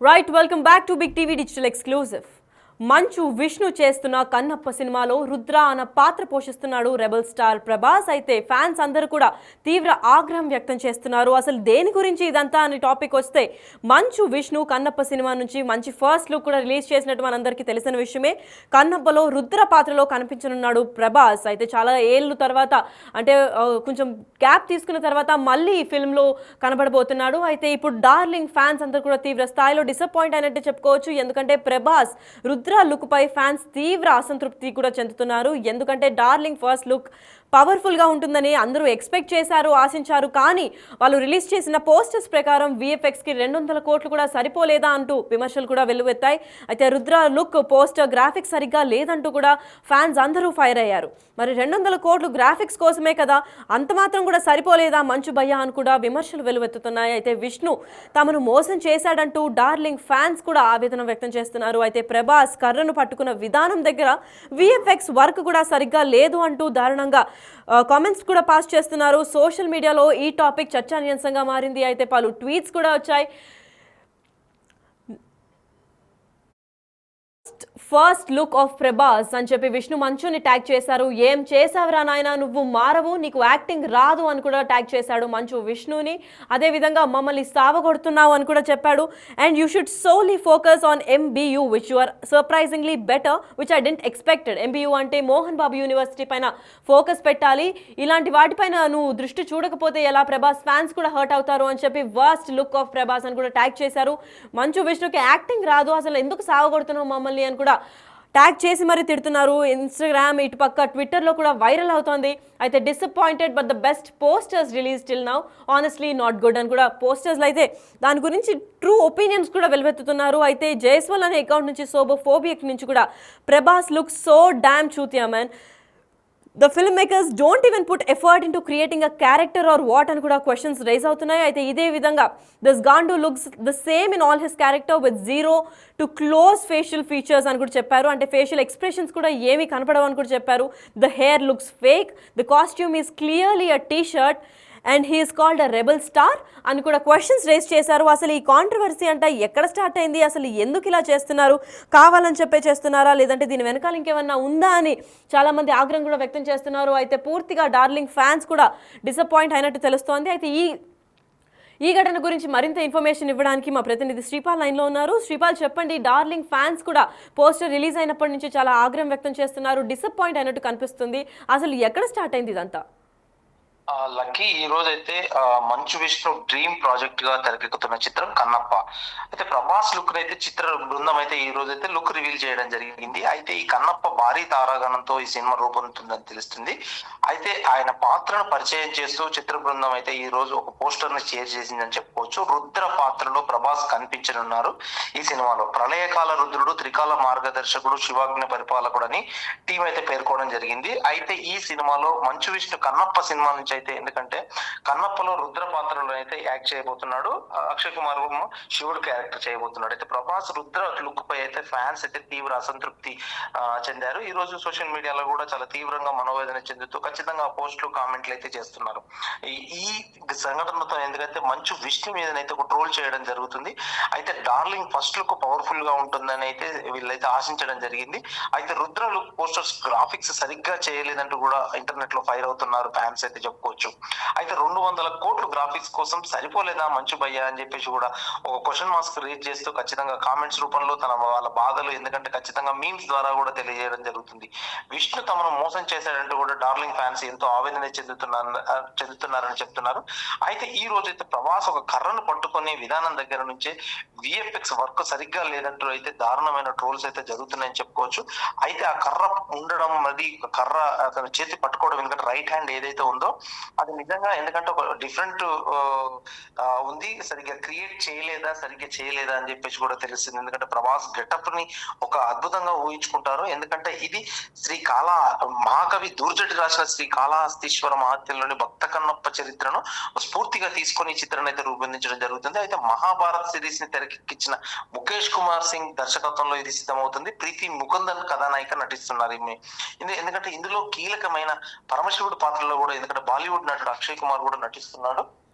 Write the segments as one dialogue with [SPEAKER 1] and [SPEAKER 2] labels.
[SPEAKER 1] Right, welcome back to Big TV Digital Exclusive. Manchu Vishnu చేస్తున్న కన్నప్ప సినిమాలో రుద్ర అన్న పాత్ర పోషిస్తున్నాడు రెబల్ స్టార్ ప్రభాస్. అయితే ఫ్యాన్స్ అందరూ కూడా తీవ్ర ఆగ్రహం వ్యక్తం చేస్తున్నారు. అసలు దేని గురించి ఇదంతా అని టాపిక్ వస్తే, మంచు విష్ణు కన్నప్ప సినిమా నుంచి మంచి ఫస్ట్ లుక్ కూడా రిలీజ్ చేసినట్టు మనందరికీ తెలిసిన విషయమే. కన్నప్పలో రుద్ర పాత్రలో కనిపించనున్నాడు ప్రభాస్. అయితే చాలా ఏళ్ళు తర్వాత, అంటే కొంచెం గ్యాప్ తీసుకున్న తర్వాత మళ్ళీ ఈ ఫిల్మ్లో కనబడబోతున్నాడు. అయితే ఇప్పుడు డార్లింగ్ ఫ్యాన్స్ అందరూ కూడా తీవ్ర స్థాయిలో డిసప్పాయింట్ అయినట్టు చెప్పుకోవచ్చు. ఎందుకంటే ప్రభాస్ రుద్ర లుక్ పై ఫ్యాన్స్ తీవ్ర అసంతృప్తి కూడా చెందుతున్నారు. ఎందుకంటే డార్లింగ్ ఫస్ట్ లుక్ పవర్ఫుల్గా ఉంటుందని అందరూ ఎక్స్పెక్ట్ చేశారు, ఆశించారు. కానీ వాళ్ళు రిలీజ్ చేసిన పోస్టర్స్ ప్రకారం VFXకి 200 కోట్లు కూడా సరిపోలేదా అంటూ విమర్శలు కూడా వెల్లువెత్తాయి. అయితే రుద్ర లుక్ పోస్టర్ గ్రాఫిక్స్ సరిగ్గా లేదంటూ కూడా ఫ్యాన్స్ అందరూ ఫైర్ అయ్యారు. మరి 200 కోట్లు గ్రాఫిక్స్ కోసమే కదా, అంత మాత్రం కూడా సరిపోలేదా మంచు భయ్య అని కూడా విమర్శలు వెల్లువెత్తుతున్నాయి. అయితే విష్ణు తమను మోసం చేశాడంటూ డార్లింగ్ ఫ్యాన్స్ కూడా ఆవేదన వ్యక్తం చేస్తున్నారు. అయితే ప్రభాస్ కర్రను పట్టుకున్న విధానం దగ్గర VFX వర్క్ కూడా సరిగ్గా లేదు అంటూ దారుణంగా కామెంట్స్ కూడా పాస్ చేస్తున్నారు. సోషల్ మీడియాలో ఈ టాపిక్ చర్చానీయాంశంగా మారింది. అయితే పలు ట్వీట్స్ కూడా వచ్చాయి. ఫస్ట్ లుక్ ఆఫ్ ప్రభాస్ అని చెప్పి విష్ణు మంచుని ట్యాగ్ చేశారు. ఏం చేసావురా నాయన, నువ్వు మారవు, నీకు యాక్టింగ్ రాదు అని కూడా ట్యాగ్ చేశాడు మంచు విష్ణుని. అదేవిధంగా మమ్మల్ని సావగొడుతున్నావు అని కూడా చెప్పాడు. And you should solely focus on MBU which you are surprisingly better which I didn't expected. MBU అంటే మోహన్ బాబు యూనివర్సిటీ పైన ఫోకస్ పెట్టాలి. ఇలాంటి వాటిపైన నువ్వు దృష్టి చూడకపోతే ఎలా, ప్రభాస్ ఫ్యాన్స్ కూడా హర్ట్ అవుతారు అని చెప్పి వర్స్ట్ లుక్ ఆఫ్ ప్రభాస్ అని కూడా ట్యాగ్ చేశారు. మంచు విష్ణుకి యాక్టింగ్ రాదు, అసలు ఎందుకు సావగొడుతున్నావు మమ్మల్ని అని కూడా ట్యాగ్ చేసి మరీ తిడుతున్నారు. ఇన్స్టాగ్రామ్, ఇటు పక్క ట్విట్టర్లో కూడా వైరల్ అవుతోంది. అయితే disappointed but the best posters release till now, honestly not good అని కూడా పోస్టర్స్లో అయితే దాని గురించి ట్రూ ఒపీనియన్స్ కూడా వెలువెత్తుతున్నారు. అయితే జైస్వాల్ అనే అకౌంట్ నుంచి సోబోఫోబియక్ నుంచి కూడా ప్రభాస్ లుక్ సో డామ్ చూతియా man, the filmmakers don't even put effort into creating a character or what అని కూడా క్వశ్చన్స్ రైజ్ అవుతున్నాయి. అయితే ఇదే విధంగా this Gandu looks the same in all his character with zero to close facial features అని కూడా చెప్పారు. అంటే ఫేషియల్ ఎక్స్ప్రెషన్స్ కూడా ఏమీ కనపడవు అని కూడా చెప్పారు. The hair looks fake, the costume is clearly a t-shirt and he is called a rebel star అని కూడా క్వశ్చన్స్ రేస్ చేశారు. అసలు ఈ కాంట్రవర్సీ అంటే ఎక్కడ స్టార్ట్ అయింది, అసలు ఎందుకు ఇలా చేస్తున్నారు, కావాలని చెప్పే చేస్తున్నారా, లేదంటే దీని వెనకాల ఇంకేమన్నా ఉందా అని చాలామంది ఆగ్రహం కూడా వ్యక్తం చేస్తున్నారు. అయితే పూర్తిగా డార్లింగ్ ఫ్యాన్స్ కూడా డిసప్పాయింట్ అయినట్టు తెలుస్తోంది. అయితే ఈ ఘటన గురించి మరింత ఇన్ఫర్మేషన్ ఇవ్వడానికి మా ప్రతినిధి శ్రీపాల్ లైన్లో ఉన్నారు. శ్రీపాల్, చెప్పండి, డార్లింగ్ ఫ్యాన్స్ కూడా పోస్టర్ రిలీజ్ అయినప్పటి నుంచి చాలా ఆగ్రహం వ్యక్తం చేస్తున్నారు, డిసప్పాయింట్ అయినట్టు కనిపిస్తుంది. అసలు ఎక్కడ స్టార్ట్ అయింది ఇదంతా?
[SPEAKER 2] లక్కీ, ఈ రోజు అయితే మంచు విష్ణు డ్రీమ్ ప్రాజెక్ట్ గా తెరకెక్కుతున్న చిత్రం కన్నప్ప. అయితే ప్రభాస్ లుక్ అయితే చిత్ర బృందం అయితే ఈ రోజు అయితే లుక్ రివీల్ చేయడం జరిగింది. అయితే ఈ కన్నప్ప భారీ తారాగణంతో ఈ సినిమా రూపొందుతుందని తెలుస్తుంది. అయితే ఆయన పాత్రను పరిచయం చేస్తూ చిత్ర బృందం అయితే ఈ రోజు ఒక పోస్టర్ ని షేర్ చేసిందని చెప్పుకోవచ్చు. రుద్ర పాత్రలో ప్రభాస్ కనిపించనున్నారు. ఈ సినిమాలో ప్రళయకాల రుద్రుడు, త్రికాల మార్గదర్శకుడు, శివాగ్ని పరిపాలకుడు అని టీం అయితే పేర్కోవడం జరిగింది. అయితే ఈ సినిమాలో మంచు విష్ణు కన్నప్ప సినిమా నుంచి అయితే, ఎందుకంటే కన్నప్పలో రుద్ర పాత్రలో అయితే యాక్ట్ చేయబోతున్నాడు, అక్షయ్ కుమార్ శివుడు క్యారెక్టర్ చేయబోతున్నాడు. అయితే ప్రభాస్ రుద్ర లుక్ పై అయితే ఫ్యాన్స్ అయితే తీవ్ర అసంతృప్తి చెందారు. ఈ రోజు సోషల్ మీడియాలో కూడా చాలా తీవ్రంగా మనోవేదన చెందుతూ ఖచ్చితంగా పోస్టులు, కామెంట్లు అయితే చేస్తున్నారు. ఈ సంఘటనతో ఎందుకంటే మంచు విష్ణు మీదనైతే ఒక ట్రోల్ చేయడం జరుగుతుంది. అయితే డార్లింగ్ ఫస్ట్ లుక్ పవర్ఫుల్ గా ఉంటుందని అయితే వీళ్ళైతే ఆశించడం జరిగింది. అయితే రుద్ర లుక్ పోస్టర్స్ గ్రాఫిక్స్ సరిగ్గా చేయలేదంటూ కూడా ఇంటర్నెట్ లో ఫైర్ అవుతున్నారు ఫ్యాన్స్ అయితే చెప్పుకోవచ్చు. అయితే 200 కోట్లు గ్రాఫిక్స్ కోసం సరిపోలేదా మంచు భయ్య అని చెప్పేసి కూడా ఒక క్వశ్చన్ మార్క్స్ రేజ్ చేస్తూ ఖచ్చితంగా కామెంట్స్ రూపంలో వాళ్ళ బాధలు, ఎందుకంటే ఖచ్చితంగా మీమ్స్ ద్వారా కూడా తెలియజేయడం జరుగుతుంది. విష్ణు తమను మోసం చేశాడంటూ కూడా డార్లింగ్ ఫ్యాన్స్ ఎంతో ఆవేదన చెందుతున్నారని చెప్తున్నారు. అయితే ఈ రోజు అయితే ప్రభాస్ ఒక కర్రను పట్టుకునే విధానం దగ్గర నుంచే VFX వర్క్ సరిగ్గా లేదంటూ అయితే దారుణమైన ట్రోల్స్ అయితే జరుగుతున్నాయని చెప్పుకోవచ్చు. అయితే ఆ కర్ర ఉండడం, అది కర్ర అతను చేతి పట్టుకోవడం, ఎందుకంటే రైట్ హ్యాండ్ ఏదైతే ఉందో అది నిజంగా, ఎందుకంటే ఒక డిఫరెంట్ ఉంది, సరిగ్గా క్రియేట్ చేయలేదా అని చెప్పేసి కూడా తెలుస్తుంది. ఎందుకంటే ప్రభాస్ గెటప్ ని ఒక అద్భుతంగా ఊహించుకుంటారు. ఎందుకంటే ఇది మహాకవి దూర్జటి రాసిన శ్రీ కాళహస్తీశ్వర మహత్యంలోని భక్త కన్నప్ప చరిత్రను స్ఫూర్తిగా తీసుకొని ఈ చిత్రాన్ని అయితే రూపొందించడం జరుగుతుంది. అయితే మహాభారత్ సిరీస్ ని తెరకెక్కించిన ముఖేష్ కుమార్ సింగ్ దర్శకత్వంలో ఇది సిద్ధమవుతుంది. ప్రీతి ముకుందన్ కథానాయిక నటిస్తున్నారు. ఎందుకంటే ఇందులో కీలకమైన పరమశివుడు పాత్రలో కూడా, ఎందుకంటే బాలీవుడ్ నటుడు అక్షయ్ కుమార్ కూడా నటిస్తున్నాడు.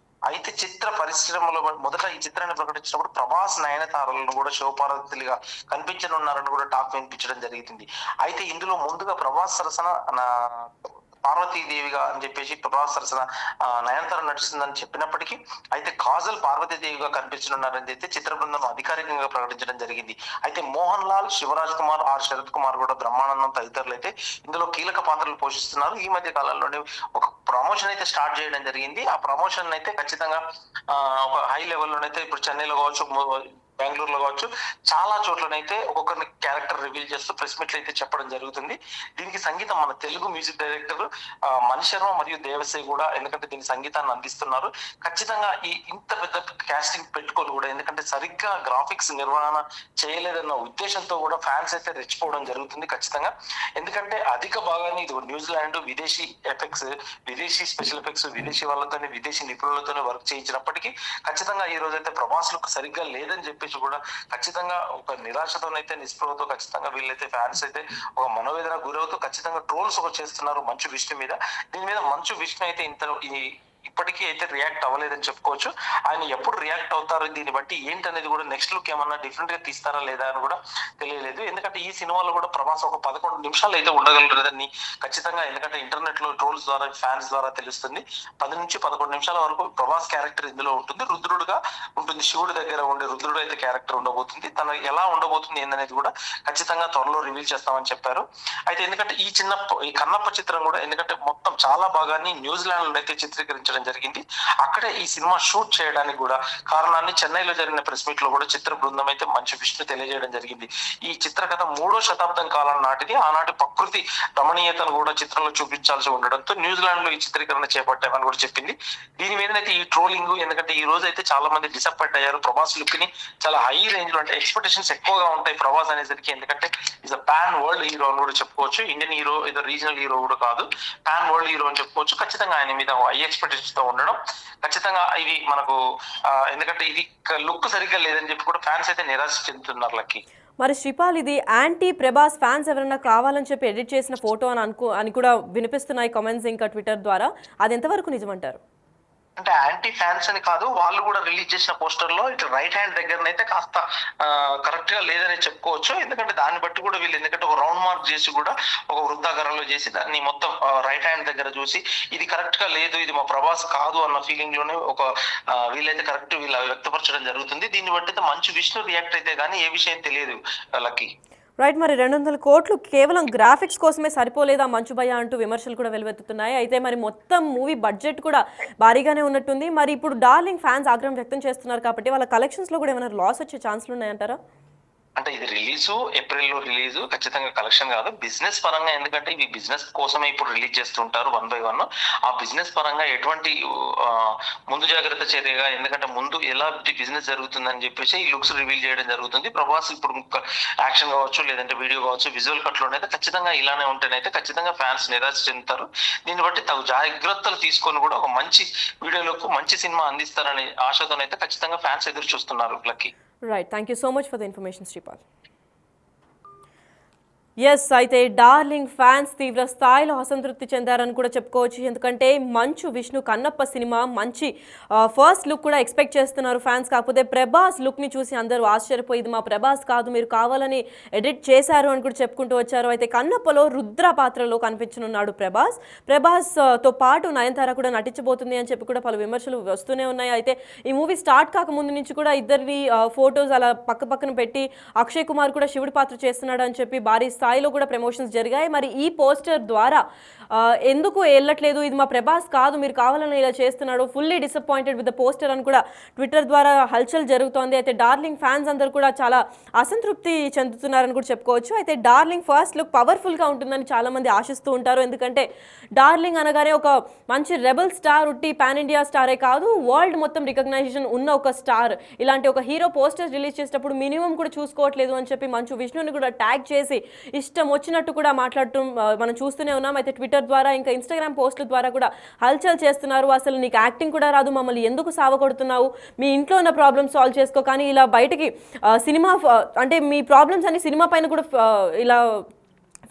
[SPEAKER 2] అయితే చిత్ర పరిశ్రమలో మొదట ఈ చిత్రాన్ని ప్రకటించినప్పుడు ప్రభాస్ నయనతారలను కూడా శివపార్వతులుగా కనిపించనున్నారని కూడా టాక్ వినిపించడం జరుగుతుంది. అయితే ఇందులో ముందుగా ప్రభాస్ సరసన నా పార్వతీదేవిగా అని చెప్పేసి ప్రభాస్ సరసన నయనతార నడుస్తుందని చెప్పినప్పటికీ అయితే కాజల్ పార్వతీదేవిగా కనిపించనున్నారని అయితే చిత్ర బృందం అధికారికంగా ప్రకటించడం జరిగింది. అయితే మోహన్ లాల్, శివరాజ్ కుమార్, ఆర్ శరత్ కుమార్ కూడా బ్రహ్మానందం తదితరులు అయితే ఇందులో కీలక పాత్రలు పోషిస్తున్నారు. ఈ మధ్య కాలంలోనే ఒక ప్రమోషన్ అయితే స్టార్ట్ చేయడం జరిగింది. ఆ ప్రమోషన్ అయితే ఖచ్చితంగా ఒక హై లెవెల్లోనైతే ఇప్పుడు చెన్నైలో కావచ్చు, బెంగళూరులో కావచ్చు, చాలా చోట్లనైతే ఒక్కొక్కరిని క్యారెక్టర్ రివీల్ చేస్తూ ప్రెస్ మీట్లు అయితే చెప్పడం జరుగుతుంది. దీనికి సంగీతం మన తెలుగు మ్యూజిక్ డైరెక్టర్ మణి శర్మ మరియు దేవసేన కూడా, ఎందుకంటే దీని సంగీతాన్ని అందిస్తున్నారు. ఖచ్చితంగా ఇంత పెద్ద కాస్టింగ్ పెట్టుకొని కూడా, ఎందుకంటే సరిగ్గా గ్రాఫిక్స్ నిర్వహణ చేయలేదన్న ఉద్దేశంతో కూడా ఫ్యాన్స్ అయితే రెచ్చిపోవడం జరుగుతుంది ఖచ్చితంగా. ఎందుకంటే అధిక భాగాన్ని ఇది న్యూజిలాండ్ విదేశీ ఎఫెక్ట్స్, విదేశీ స్పెషల్ ఎఫెక్ట్స్, విదేశీ వాళ్ళతోనే, విదేశీ నిపుణులతోనే వర్క్ చేయించినప్పటికీ ఖచ్చితంగా ఈ రోజు అయితే ప్రభాస్ లుక్ సరిగ్గా లేదని చెప్పేసి కూడా ఖచ్చితంగా ఒక నిరాశతోనైతే, నిస్పృహతో ఖచ్చితంగా వీళ్ళైతే ఫ్యాన్స్ అయితే ఒక మనోవేదన గురవుతూ ఖచ్చితంగా ట్రోల్స్ ఒక చేస్తున్నారు మంచు విష్ణు మీద. దీని మీద మంచు విష్ణు అయితే ఇప్పటికీ అయితే రియాక్ట్ అవ్వలేదని చెప్పుకోవచ్చు. ఆయన ఎప్పుడు రియాక్ట్ అవుతారు, దీన్ని బట్టి ఏంటనేది కూడా నెక్స్ట్ లుక్ ఏమన్నా డిఫరెంట్ గా తీస్తారా లేదా అని కూడా తెలియలేదు. ఎందుకంటే ఈ సినిమాలో కూడా ప్రభాస్ ఒక 11 నిమిషాలు అయితే ఉండగలరని ఖచ్చితంగా, ఎందుకంటే ఇంటర్నెట్ లో ట్రోల్స్ ద్వారా, ఫ్యాన్స్ ద్వారా తెలుస్తుంది. 10 నుంచి 11 నిమిషాల వరకు ప్రభాస్ క్యారెక్టర్ ఇందులో ఉంటుంది, రుద్రుడుగా ఉంటుంది. శివుడి దగ్గర ఉండే రుద్రుడు అయితే క్యారెక్టర్ ఉండబోతుంది. తను ఎలా ఉండబోతుంది ఏందనేది కూడా ఖచ్చితంగా త్వరలో రివీల్ చేస్తామని చెప్పారు. అయితే ఎందుకంటే ఈ కన్నప్ప చిత్రం కూడా, ఎందుకంటే మొత్తం చాలా భాగాన్ని న్యూజిలాండ్ లో అయితే చిత్రీకరించడం జరిగింది. అక్కడే ఈ సినిమా షూట్ చేయడానికి కూడా కారణాన్ని చెన్నైలో జరిగిన ప్రెస్ మీట్ లో కూడా చిత్ర బృందం అయితే మంచు విష్ణు తెలియజేయడం జరిగింది. ఈ చిత్ర కథ 3వ శతాబ్దం కాలం నాటిది. ఆనాటి ప్రకృతి రమణీయతను కూడా చిత్రంలో చూపించాల్సి ఉండడంతో న్యూజిలాండ్ లో ఈ చిత్రీకరణ చేపట్టామని కూడా చెప్పింది. దీని మీదనైతే ఈ ట్రోలింగ్, ఎందుకంటే ఈ రోజు అయితే చాలా మంది డిసప్పాయింట్ అయ్యారు. ప్రభాస్ లుక్ ని చాలా హై రేంజ్ లో, అంటే ఎక్స్పెక్టేషన్స్ ఎక్కువగా ఉంటాయి ప్రభాస్ అనేసరికి. ఎందుకంటే is a pan world hero అని కూడా చెప్పుకోవచ్చు. ఇండియన్ హీరో, ఏదో రీజనల్ హీరో కూడా కాదు, పాన్ వరల్డ్ హీరో అని చెప్పుకోవచ్చు. ఖచ్చితంగా ఆయన మీద హై ఎక్స్పెక్టేషన్స్ తో ఉండడం ఖచ్చితంగా ఇది మనకు, ఎందుకంటే ఇది లుక్ సరిగ్గా లేదని చెప్పి కూడా ఫ్యాన్స్ అయితే నిరాశ చెందుతున్నారు లక్కీ.
[SPEAKER 1] మరి శ్రీపాల్, ఇది యాంటీ ప్రభాస్ ఫ్యాన్స్ ఎవరైనా కావాలని చెప్పి ఎడిట్ చేసిన ఫోటో అని కూడా వినిపిస్తున్నాయి కామెంట్స్, ఇంకా ట్విట్టర్ ద్వారా. అది ఎంతవరకు నిజమంటారు?
[SPEAKER 2] అంటే యాంటీ ఫ్యాన్స్ అని కాదు, వాళ్ళు కూడా రిలీజ్ చేసిన పోస్టర్ లో ఇట్లా రైట్ హ్యాండ్ దగ్గరనైతే కాస్త కరెక్ట్ గా లేదని చెప్పుకోవచ్చు. ఎందుకంటే దాన్ని బట్టి కూడా వీళ్ళు, ఎందుకంటే ఒక రౌండ్ మార్క్ చేసి కూడా ఒక వృత్తాకారంలో చేసి దాన్ని మొత్తం రైట్ హ్యాండ్ దగ్గర చూసి ఇది కరెక్ట్ గా లేదు, ఇది మా ప్రభాస్ కాదు అన్న ఫీలింగ్ లోనే ఒక వీళ్ళైతే కరెక్ట్ వీళ్ళు వ్యక్తపరచడం జరుగుతుంది. దీన్ని బట్టి మంచు విష్ణు రియాక్ట్ అయితే కానీ ఏ విషయం తెలియదు లక్కీ.
[SPEAKER 1] రైట్, మరి 200 కోట్లు కేవలం గ్రాఫిక్స్ కోసమే సరిపోలేదా మంచు భయ్య అంటూ విమర్శలు కూడా వెలువెత్తుతున్నాయి. అయితే మరి మొత్తం మూవీ బడ్జెట్ కూడా భారీగానే ఉన్నట్టుంది. మరి ఇప్పుడు డార్లింగ్ ఫ్యాన్స్ ఆగ్రహం వ్యక్తం చేస్తున్నారు కాబట్టి వాళ్ళ కలెక్షన్స్ లో కూడా ఏమైనా లాస్ వచ్చే ఛాన్స్లు ఉన్నాయంటారా?
[SPEAKER 2] అంటే ఇది ఏప్రిల్లో రిలీజ్, ఖచ్చితంగా కలెక్షన్ కాదు, బిజినెస్ పరంగా. ఎందుకంటే ఇవి బిజినెస్ కోసమే ఇప్పుడు రిలీజ్ చేస్తుంటారు 1 by 1. ఆ బిజినెస్ పరంగా ఎటువంటి ముందు జాగ్రత్త చర్యగా, ఎందుకంటే ముందు ఎలా బిజినెస్ జరుగుతుందని చెప్పేసి ఈ లుక్స్ రివీల్ చేయడం జరుగుతుంది. ప్రభాస్ ఇప్పుడు యాక్షన్ కావచ్చు, లేదంటే వీడియో కావచ్చు, విజువల్ కట్ లోనైతే ఖచ్చితంగా ఇలానే ఉంటేనైతే ఖచ్చితంగా ఫ్యాన్స్ నిరాశ చెందుతారు. దీన్ని బట్టి తగు జాగ్రత్తలు తీసుకొని కూడా ఒక మంచి వీడియోలకు మంచి సినిమా అందిస్తారనే ఆశతోనైతే ఖచ్చితంగా ఫ్యాన్స్ ఎదురు చూస్తున్నారు Lucky.
[SPEAKER 1] Right. Thank you so much for the information, Sripal. Yes, అయితే డార్లింగ్ ఫ్యాన్స్ తీవ్ర స్థాయిలో అసంతృప్తి చెందారని కూడా చెప్పుకోవచ్చు. ఎందుకంటే మంచు విష్ణు కన్నప్ప సినిమా మంచి ఫస్ట్ లుక్ కూడా ఎక్స్పెక్ట్ చేస్తున్నారు ఫ్యాన్స్. కాకపోతే ప్రభాస్ లుక్ని చూసి అందరూ ఆశ్చర్యపోయి ఇది మా ప్రభాస్ కాదు, మీరు కావాలని ఎడిట్ చేశారు అని కూడా చెప్పుకుంటూ వచ్చారు. అయితే కన్నప్పలో రుద్ర పాత్రలో కనిపించనున్నాడు ప్రభాస్తో పాటు నయనతార కూడా నటించబోతుంది అని చెప్పి కూడా పలు విమర్శలు వస్తూనే ఉన్నాయి. అయితే ఈ మూవీ స్టార్ట్ కాకముందు నుంచి కూడా ఇద్దరిని ఫొటోస్ అలా పక్కన పెట్టి అక్షయ్ కుమార్ కూడా శివుడి పాత్ర చేస్తున్నాడు అని చెప్పి భారీ స్థాయిలో కూడా ప్రమోషన్స్ జరిగాయి. మరి ఈ పోస్టర్ ద్వారా ఎందుకు వెళ్ళట్లేదు, ఇది మా ప్రభాస్ కాదు, మీరు కావాలని ఇలా చేస్తున్నాడు, fully disappointed with the poster అని కూడా ట్విట్టర్ ద్వారా హల్చల్ జరుగుతోంది. అయితే డార్లింగ్ ఫ్యాన్స్ అందరూ కూడా చాలా అసంతృప్తి చెందుతున్నారని కూడా చెప్పుకోవచ్చు. అయితే డార్లింగ్ ఫస్ట్ లుక్ పవర్ఫుల్గా ఉంటుందని చాలామంది ఆశిస్తూ ఉంటారు. ఎందుకంటే డార్లింగ్ అనగానే ఒక మంచి రెబల్ స్టార్, ఉట్టి పాన్ ఇండియా స్టారే కాదు, వరల్డ్ మొత్తం రికగ్నైజేషన్ ఉన్న ఒక స్టార్. ఇలాంటి ఒక హీరో పోస్టర్స్ రిలీజ్ చేసేటప్పుడు మినిమం కూడా చూసుకోవట్లేదు అని చెప్పి మంచు విష్ణుని కూడా ట్యాగ్ చేసి ఇష్టం వచ్చినట్టు కూడా మాట్లాడుతూ మనం చూస్తూనే ఉన్నాం. అయితే ట్విట్టర్ ద్వారా ఇంకా ఇన్స్టాగ్రామ్ పోస్టుల ద్వారా కూడా హల్చల్ చేస్తున్నారు. అసలు నీకు యాక్టింగ్ కూడా రాదు, మమ్మల్ని ఎందుకు సావగొడుతున్నావు, మీ ఇంట్లో ఉన్న ప్రాబ్లమ్స్ సాల్వ్ చేసుకో, కానీ ఇలా బయటికి సినిమా అంటే మీ ప్రాబ్లమ్స్ అన్ని సినిమా పైన కూడా ఇలా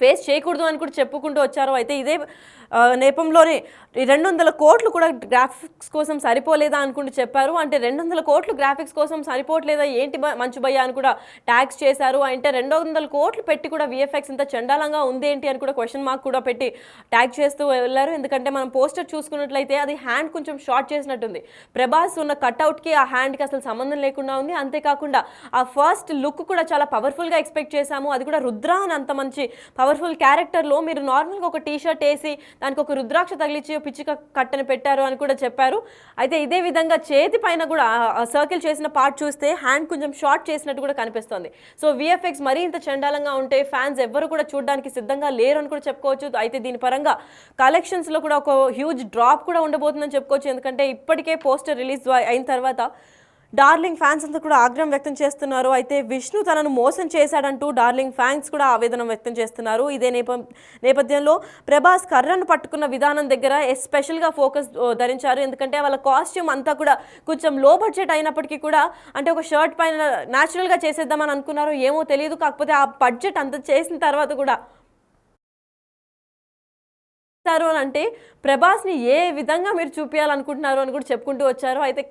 [SPEAKER 1] ఫేస్ చేయకూడదు అని కూడా చెప్పుకుంటూ వచ్చారు. అయితే ఇదే నేపంలోనే ఈ 200 కోట్లు కూడా గ్రాఫిక్స్ కోసం సరిపోలేదా అనుకుంటూ చెప్పారు. అంటే 200 కోట్లు గ్రాఫిక్స్ కోసం సరిపోవట్లేదా ఏంటి మంచు భయ్య అని కూడా ట్యాగ్స్ చేశారు. అంటే 200 కోట్లు పెట్టి కూడా విఎఫ్ఎక్స్ ఇంత చండాలంగా ఉంది ఏంటి అని కూడా క్వశ్చన్ మార్క్ కూడా పెట్టి ట్యాగ్ చేస్తూ వెళ్ళారు. ఎందుకంటే మనం పోస్టర్ చూసుకున్నట్లయితే అది హ్యాండ్ కొంచెం షార్ట్ చేసినట్టుంది. ప్రభాస్ ఉన్న కట్అవుట్కి ఆ హ్యాండ్కి అసలు సంబంధం లేకుండా ఉంది. అంతేకాకుండా ఆ ఫస్ట్ లుక్ కూడా చాలా పవర్ఫుల్గా ఎక్స్పెక్ట్ చేశాము. అది కూడా రుద్ర అని అంత మంచి పవర్ఫుల్ క్యారెక్టర్లో మీరు నార్మల్గా ఒక టీ షర్ట్ వేసి దానికి ఒక రుద్రాక్ష తగిలించి పిచ్చిక కట్టని పెట్టారు అని కూడా చెప్పారు. అయితే ఇదే విధంగా చేతి పైన కూడా సర్కిల్ చేసిన పార్ట్ చూస్తే హ్యాండ్ కొంచెం షార్ట్ చేసినట్టు కూడా కనిపిస్తుంది. సో విఎఫ్ఎక్స్ మరీ ఇంత చండాలంగా ఉంటే ఫ్యాన్స్ ఎవ్వరు కూడా చూడడానికి సిద్ధంగా లేరు అని కూడా చెప్పుకోవచ్చు. అయితే దీని పరంగా కలెక్షన్స్లో కూడా ఒక హ్యూజ్ డ్రాప్ కూడా ఉండబోతుందని చెప్పుకోవచ్చు. ఎందుకంటే ఇప్పటికే పోస్టర్ రిలీజ్ అయిన తర్వాత డార్లింగ్ ఫ్యాన్స్ అంతా కూడా ఆగ్రహం వ్యక్తం చేస్తున్నారు. అయితే విష్ణు తనను మోసం చేశాడంటూ డార్లింగ్ ఫ్యాన్స్ కూడా ఆవేదన వ్యక్తం చేస్తున్నారు. ఇదే నేపథ్యంలో ప్రభాస్ కర్రను పట్టుకున్న విధానం దగ్గర ఎస్పెషల్గా ఫోకస్ ధరించారు. ఎందుకంటే వాళ్ళ కాస్ట్యూమ్ అంతా కూడా కొంచెం లో బడ్జెట్ అయినప్పటికీ కూడా అంటే ఒక షర్ట్ పైన న్యాచురల్గా చేసేద్దామని అనుకున్నారు. ఏమో తెలియదు. కాకపోతే ఆ బడ్జెట్ అంత చేసిన తర్వాత కూడా అని అంటే ప్రభాస్ని ఏ విధంగా మీరు చూపించాలనుకుంటున్నారు అని కూడా చెప్పుకుంటూ వచ్చారు. అయితే